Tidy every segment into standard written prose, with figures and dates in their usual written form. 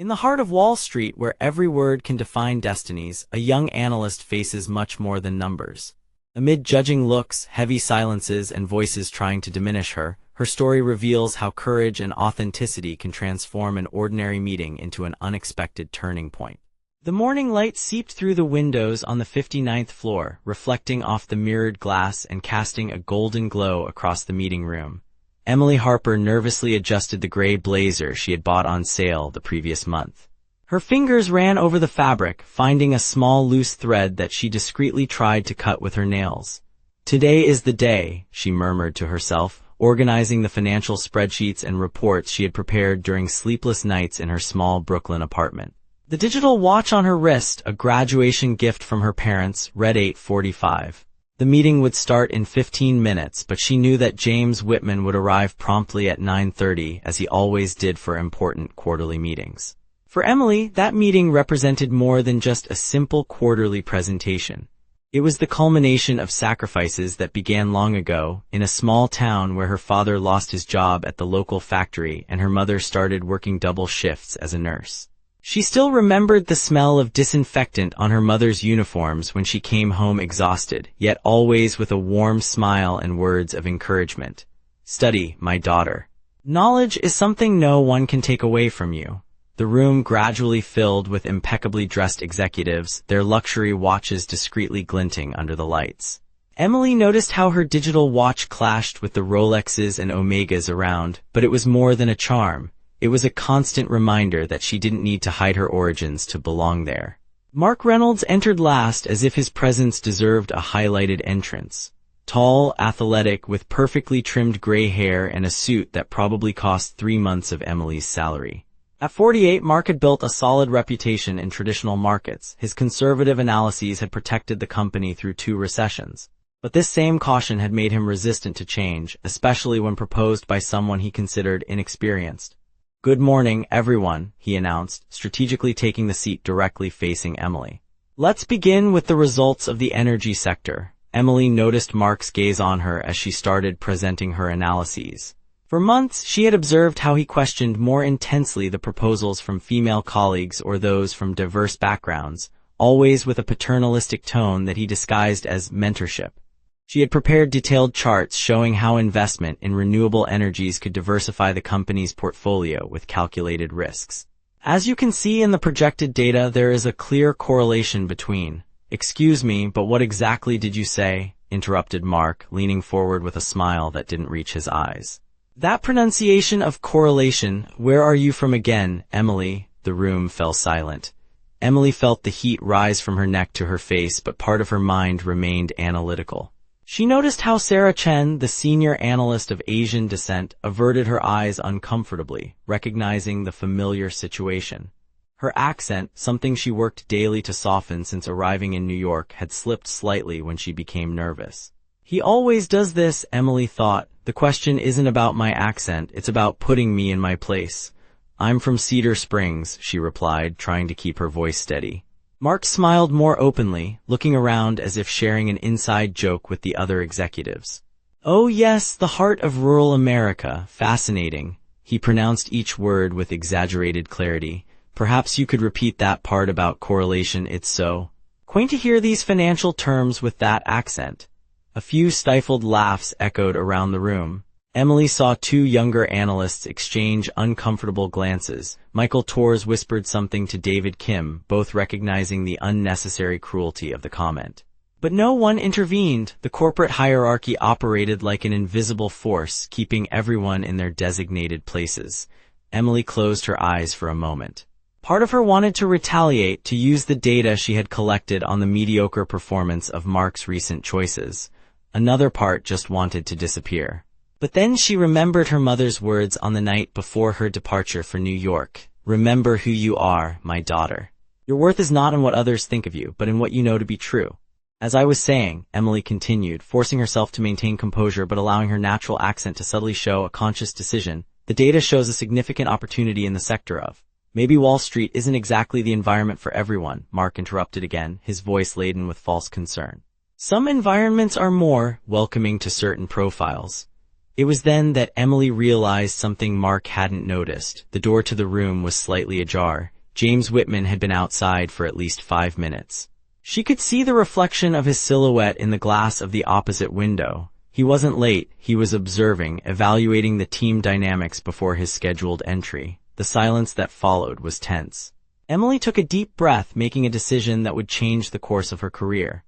In the heart of Wall Street, where every word can define destinies, a young analyst faces much more than numbers. Amid judging looks, heavy silences, and voices trying to diminish her, her story reveals how courage and authenticity can transform an ordinary meeting into an unexpected turning point. The morning light seeped through the windows on the 59th floor, reflecting off the mirrored glass and casting a golden glow across the meeting room. Emily Harper nervously adjusted the gray blazer she had bought on sale the previous month. Her fingers ran over the fabric, finding a small loose thread that she discreetly tried to cut with her nails. "Today is the day," she murmured to herself, organizing the financial spreadsheets and reports she had prepared during sleepless nights in her small Brooklyn apartment. The digital watch on her wrist, a graduation gift from her parents, read 8:45. The meeting would start in 15 minutes, but she knew that James Whitman would arrive promptly at 9:30, as he always did for important quarterly meetings. For Emily, that meeting represented more than just a simple quarterly presentation. It was the culmination of sacrifices that began long ago, in a small town where her father lost his job at the local factory and her mother started working double shifts as a nurse. She still remembered the smell of disinfectant on her mother's uniforms when she came home exhausted, yet always with a warm smile and words of encouragement. "Study, my daughter. Knowledge is something no one can take away from you." The room gradually filled with impeccably dressed executives, their luxury watches discreetly glinting under the lights. Emily noticed how her digital watch clashed with the Rolexes and Omegas around, but it was more than a charm. It was a constant reminder that she didn't need to hide her origins to belong there. Mark Reynolds entered last, as if his presence deserved a highlighted entrance. Tall, athletic, with perfectly trimmed gray hair and a suit that probably cost 3 months of Emily's salary. At 48, Mark had built a solid reputation in traditional markets. His conservative analyses had protected the company through 2 recessions. But this same caution had made him resistant to change, especially when proposed by someone he considered inexperienced. "Good morning, everyone," he announced, strategically taking the seat directly facing Emily. "Let's begin with the results of the energy sector." Emily noticed Mark's gaze on her as she started presenting her analyses. For months, she had observed how he questioned more intensely the proposals from female colleagues or those from diverse backgrounds, always with a paternalistic tone that he disguised as mentorship. She had prepared detailed charts showing how investment in renewable energies could diversify the company's portfolio with calculated risks. "As you can see in the projected data, there is a clear correlation between—" "Excuse me, but what exactly did you say?" interrupted Mark, leaning forward with a smile that didn't reach his eyes. "That pronunciation of correlation, where are you from again, Emily?" The room fell silent. Emily felt the heat rise from her neck to her face, but part of her mind remained analytical. She noticed how Sarah Chen, the senior analyst of Asian descent, averted her eyes uncomfortably, recognizing the familiar situation. Her accent, something she worked daily to soften since arriving in New York, had slipped slightly when she became nervous. "He always does this," Emily thought. "The question isn't about my accent, it's about putting me in my place." "I'm from Cedar Springs," she replied, trying to keep her voice steady. Mark smiled more openly, looking around as if sharing an inside joke with the other executives. "Oh yes, the heart of rural America. Fascinating." He pronounced each word with exaggerated clarity. "Perhaps you could repeat that part about correlation. It's so quaint to hear these financial terms with that accent." A few stifled laughs echoed around the room. Emily saw 2 younger analysts exchange uncomfortable glances. Michael Tors whispered something to David Kim, both recognizing the unnecessary cruelty of the comment. But no one intervened. The corporate hierarchy operated like an invisible force, keeping everyone in their designated places. Emily closed her eyes for a moment. Part of her wanted to retaliate, to use the data she had collected on the mediocre performance of Mark's recent choices. Another part just wanted to disappear. But then she remembered her mother's words on the night before her departure for New York. "Remember who you are, my daughter. Your worth is not in what others think of you, but in what you know to be true." "As I was saying," Emily continued, forcing herself to maintain composure but allowing her natural accent to subtly show a conscious decision, "the data shows a significant opportunity in the sector of—" "Maybe Wall Street isn't exactly the environment for everyone," Mark interrupted again, his voice laden with false concern. "Some environments are more welcoming to certain profiles. It was then that Emily realized something Mark hadn't noticed. The door to the room was slightly ajar. James Whitman had been outside for at least 5 minutes. She could see the reflection of his silhouette in the glass of the opposite window. He wasn't late, he was observing, evaluating the team dynamics before his scheduled entry. The silence that followed was tense. Emily took a deep breath, making a decision that would change the course of her career.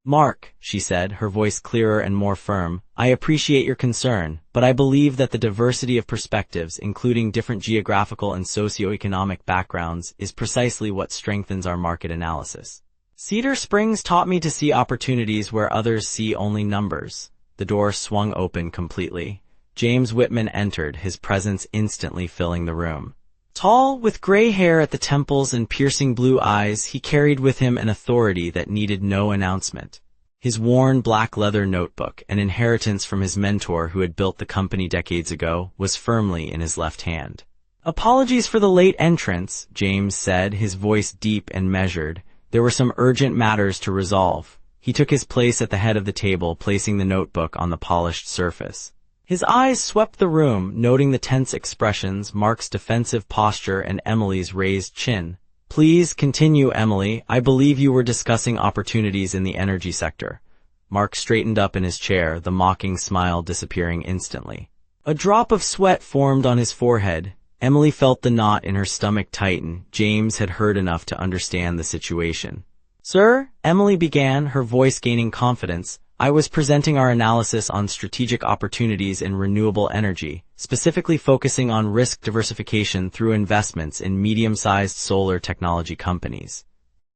"Mark," she said, her voice clearer and more firm, "I appreciate your concern, but I believe that the diversity of perspectives, including different geographical and socioeconomic backgrounds, is precisely what strengthens our market analysis. Cedar Springs taught me to see opportunities where others see only numbers." The door swung open completely. James Whitman entered, his presence instantly filling the room. Tall, with gray hair at the temples and piercing blue eyes, he carried with him an authority that needed no announcement. His worn black leather notebook, an inheritance from his mentor who had built the company decades ago, was firmly in his left hand. "Apologies for the late entrance," James said, his voice deep and measured. There were some urgent matters to resolve. He took his place at the head of the table, placing the notebook on the polished surface. His eyes swept the room, noting the tense expressions, Mark's defensive posture, and Emily's raised chin. "Please continue, Emily. I believe you were discussing opportunities in the energy sector." Mark straightened up in his chair, the mocking smile disappearing instantly. A drop of sweat formed on his forehead. Emily felt the knot in her stomach tighten. James had heard enough to understand the situation. "Sir," Emily began, her voice gaining confidence, "I was presenting our analysis on strategic opportunities in renewable energy, specifically focusing on risk diversification through investments in medium-sized solar technology companies."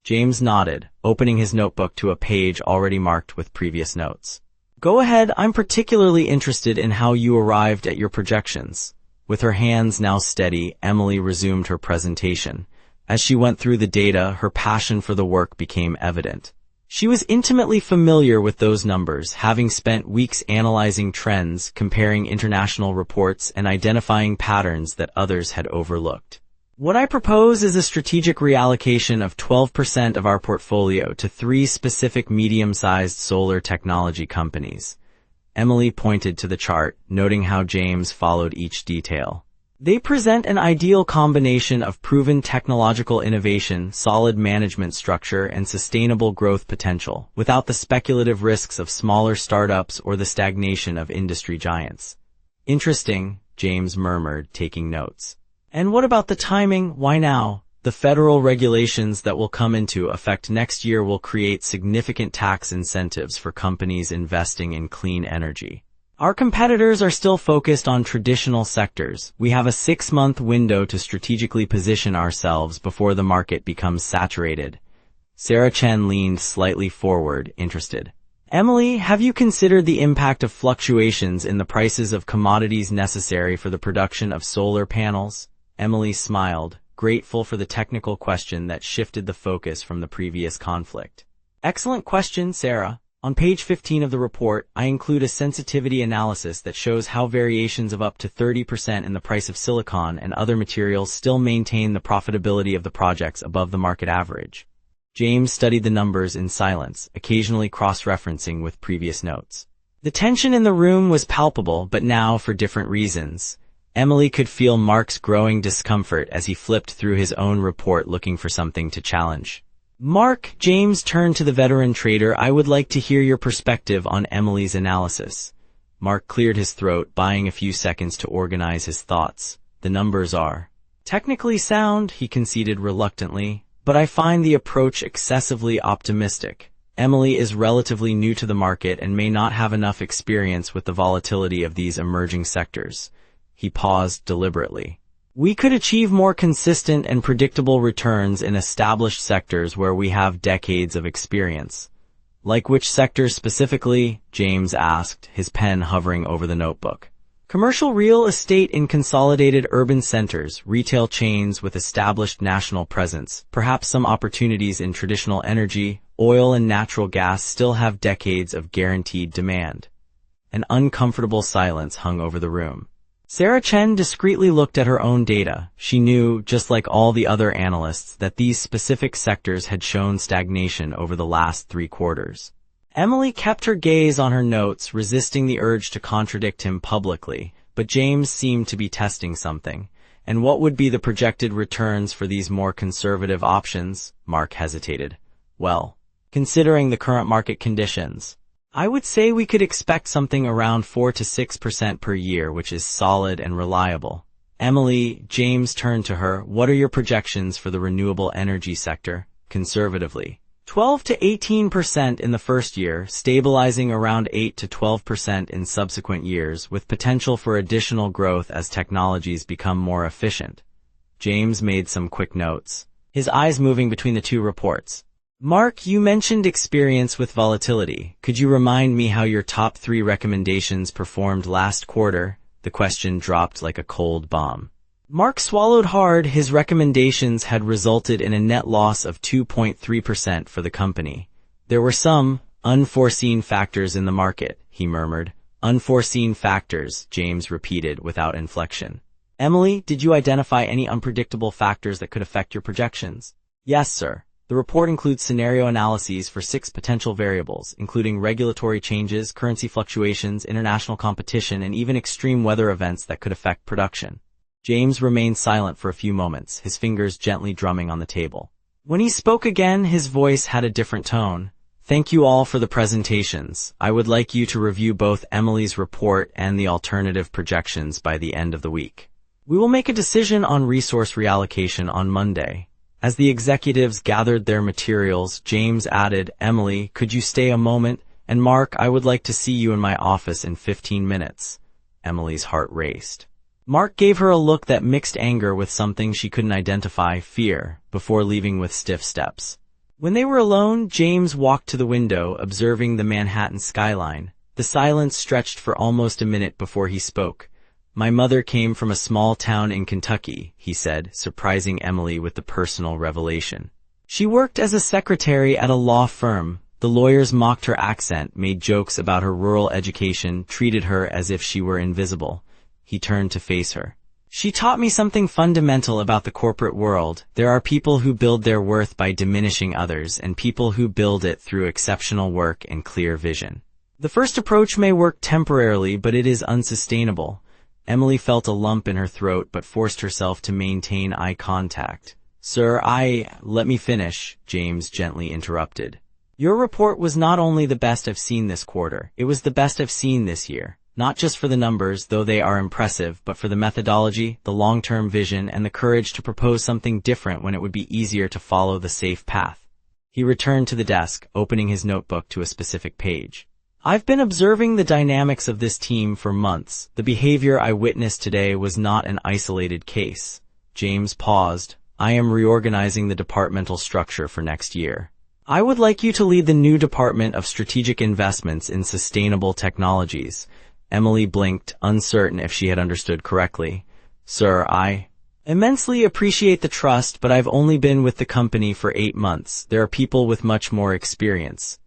James nodded, opening his notebook to a page already marked with previous notes. "Go ahead, I'm particularly interested in how you arrived at your projections." With her hands now steady, Emily resumed her presentation. As she went through the data, her passion for the work became evident. She was intimately familiar with those numbers, having spent weeks analyzing trends, comparing international reports, and identifying patterns that others had overlooked. "What I propose is a strategic reallocation of 12% of our portfolio to 3 specific medium-sized solar technology companies." Emily pointed to the chart, noting how James followed each detail. "They present an ideal combination of proven technological innovation, solid management structure, and sustainable growth potential, without the speculative risks of smaller startups or the stagnation of industry giants." "Interesting," James murmured, taking notes. "And what about the timing? Why now?" "The federal regulations that will come into effect next year will create significant tax incentives for companies investing in clean energy. Our competitors are still focused on traditional sectors. We have a 6-month window to strategically position ourselves before the market becomes saturated." Sarah Chen leaned slightly forward, interested. "Emily, have you considered the impact of fluctuations in the prices of commodities necessary for the production of solar panels?" Emily smiled, grateful for the technical question that shifted the focus from the previous conflict. "Excellent question, Sarah. On page 15 of the report, I include a sensitivity analysis that shows how variations of up to 30% in the price of silicon and other materials still maintain the profitability of the projects above the market average." James studied the numbers in silence, occasionally cross-referencing with previous notes. The tension in the room was palpable, but now for different reasons. Emily could feel Mark's growing discomfort as he flipped through his own report looking for something to challenge. "Mark," James turned to the veteran trader, "I would like to hear your perspective on Emily's analysis." Mark cleared his throat, buying a few seconds to organize his thoughts. "The numbers are technically sound," he conceded reluctantly, "but I find the approach excessively optimistic. Emily is relatively new to the market and may not have enough experience with the volatility of these emerging sectors." He paused deliberately. "We could achieve more consistent and predictable returns in established sectors where we have decades of experience." "Like which sectors specifically?" James asked, his pen hovering over the notebook. "Commercial real estate in consolidated urban centers, retail chains with established national presence, perhaps some opportunities in traditional energy. Oil and natural gas still have decades of guaranteed demand." An uncomfortable silence hung over the room. Sarah Chen discreetly looked at her own data. She knew, just like all the other analysts, that these specific sectors had shown stagnation over the last 3 quarters. Emily kept her gaze on her notes, resisting the urge to contradict him publicly, but James seemed to be testing something. And what would be the projected returns for these more conservative options? Mark hesitated. Well, considering the current market conditions, I would say we could expect something around 4 to 6% per year, which is solid and reliable. Emily, James turned to her. What are your projections for the renewable energy sector, conservatively? 12 to 18% in the first year, stabilizing around 8 to 12% in subsequent years, with potential for additional growth as technologies become more efficient. James made some quick notes, his eyes moving between the two reports. Mark, you mentioned experience with volatility. Could you remind me how your top 3 recommendations performed last quarter? The question dropped like a cold bomb. Mark swallowed hard. His recommendations had resulted in a net loss of 2.3% for the company. There were some unforeseen factors in the market, he murmured. Unforeseen factors, James repeated without inflection. Emily, did you identify any unpredictable factors that could affect your projections? Yes, sir. The report includes scenario analyses for 6 potential variables, including regulatory changes, currency fluctuations, international competition, and even extreme weather events that could affect production. James remained silent for a few moments, his fingers gently drumming on the table. When he spoke again, his voice had a different tone. Thank you all for the presentations. I would like you to review both Emily's report and the alternative projections by the end of the week. We will make a decision on resource reallocation on Monday. As the executives gathered their materials, James added, Emily, could you stay a moment? And Mark, I would like to see you in my office in 15 minutes. Emily's heart raced. Mark gave her a look that mixed anger with something she couldn't identify, fear, before leaving with stiff steps. When they were alone, James walked to the window, observing the Manhattan skyline. The silence stretched for almost a minute before he spoke. My mother came from a small town in Kentucky, he said, surprising Emily with the personal revelation. She worked as a secretary at a law firm. The lawyers mocked her accent, made jokes about her rural education, treated her as if she were invisible. He turned to face her. She taught me something fundamental about the corporate world. There are people who build their worth by diminishing others, and people who build it through exceptional work and clear vision. The first approach may work temporarily, but it is unsustainable. Emily felt a lump in her throat, but forced herself to maintain eye contact. Sir, let me finish, James gently interrupted. Your report was not only the best I've seen this quarter, it was the best I've seen this year. Not just for the numbers, though they are impressive, but for the methodology, the long-term vision, and the courage to propose something different when it would be easier to follow the safe path. He returned to the desk, opening his notebook to a specific page. I've been observing the dynamics of this team for months. The behavior I witnessed today was not an isolated case. James paused. I am reorganizing the departmental structure for next year. I would like you to lead the new Department of Strategic Investments in Sustainable Technologies. Emily blinked, uncertain if she had understood correctly. Sir, I immensely appreciate the trust, but I've only been with the company for 8 months. There are people with much more experience.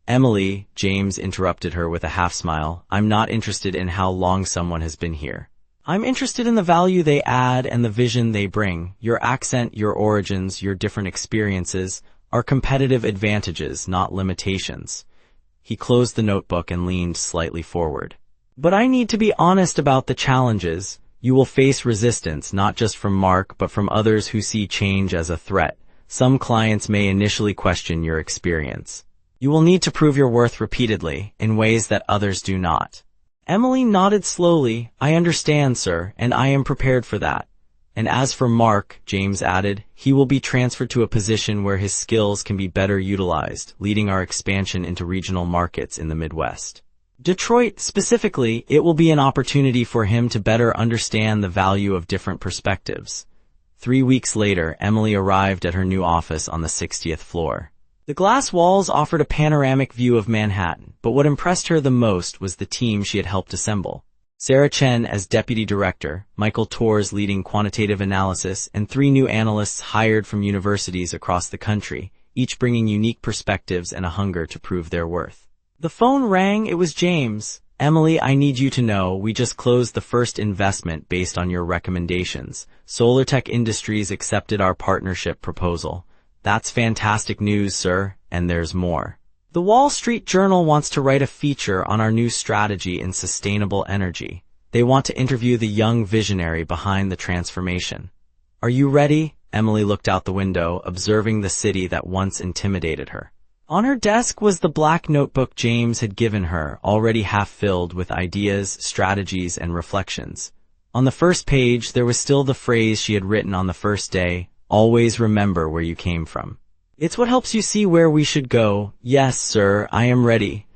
Emily, James interrupted her with a half-smile, I'm not interested in how long someone has been here. I'm interested in the value they add and the vision they bring. Your accent, your origins, your different experiences are competitive advantages, not limitations. He closed the notebook and leaned slightly forward. But I need to be honest about the challenges. You will face resistance, not just from Mark, but from others who see change as a threat. Some clients may initially question your experience. You will need to prove your worth repeatedly, in ways that others do not. Emily nodded slowly. I understand, sir, and I am prepared for that. And as for Mark, James added, he will be transferred to a position where his skills can be better utilized, leading our expansion into regional markets in the Midwest. Detroit, specifically, it will be an opportunity for him to better understand the value of different perspectives. 3 weeks later, Emily arrived at her new office on the 60th floor. The glass walls offered a panoramic view of Manhattan, but what impressed her the most was the team she had helped assemble. Sarah Chen as deputy director, Michael Torres leading quantitative analysis, and 3 new analysts hired from universities across the country, each bringing unique perspectives and a hunger to prove their worth. The phone rang. It was James. Emily, I need you to know, we just closed the first investment based on your recommendations. SolarTech Industries accepted our partnership proposal. That's fantastic news, sir, and there's more. The Wall Street Journal wants to write a feature on our new strategy in sustainable energy. They want to interview the young visionary behind the transformation. Are you ready? Emily looked out the window, observing the city that once intimidated her. On her desk was the black notebook James had given her, already half filled with ideas, strategies, and reflections. On the first page, there was still the phrase she had written on the first day, "Always remember where you came from." "It's what helps you see where we should go." "Yes, sir, I am ready."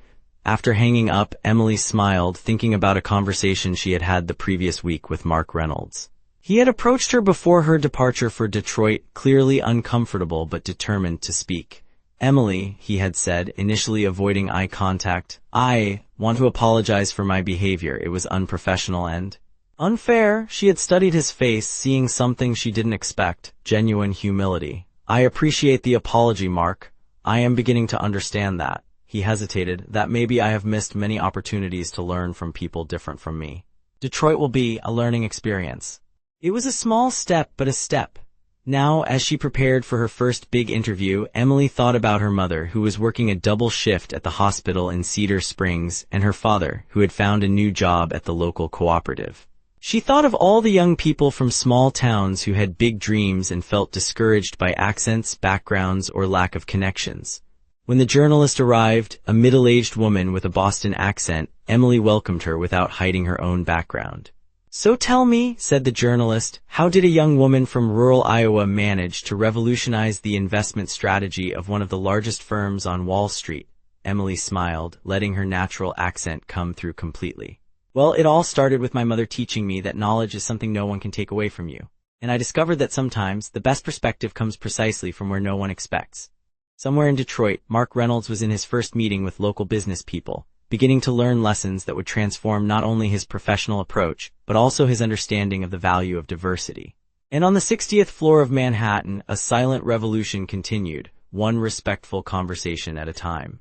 After hanging up, Emily smiled, thinking about a conversation she had had the previous week with Mark Reynolds. He had approached her before her departure for Detroit, clearly uncomfortable but determined to speak. "Emily," he had said, initially avoiding eye contact, "I want to apologize for my behavior. It was unprofessional and unfair." She had studied his face, seeing something she didn't expect, genuine humility. "I appreciate the apology, Mark. I am beginning to understand that." He hesitated, "that maybe I have missed many opportunities to learn from people different from me. Detroit will be a learning experience." It was a small step, but a step. Now, as she prepared for her first big interview, Emily thought about her mother, who was working a double shift at the hospital in Cedar Springs, and her father, who had found a new job at the local cooperative. She thought of all the young people from small towns who had big dreams and felt discouraged by accents, backgrounds, or lack of connections. When the journalist arrived, a middle-aged woman with a Boston accent, Emily welcomed her without hiding her own background. "So tell me," said the journalist, "how did a young woman from rural Iowa manage to revolutionize the investment strategy of one of the largest firms on Wall Street?" Emily smiled, letting her natural accent come through completely. "Well, it all started with my mother teaching me that knowledge is something no one can take away from you. And I discovered that sometimes the best perspective comes precisely from where no one expects." Somewhere in Detroit, Mark Reynolds was in his first meeting with local business people, beginning to learn lessons that would transform not only his professional approach, but also his understanding of the value of diversity. And on the 60th floor of Manhattan, a silent revolution continued, one respectful conversation at a time.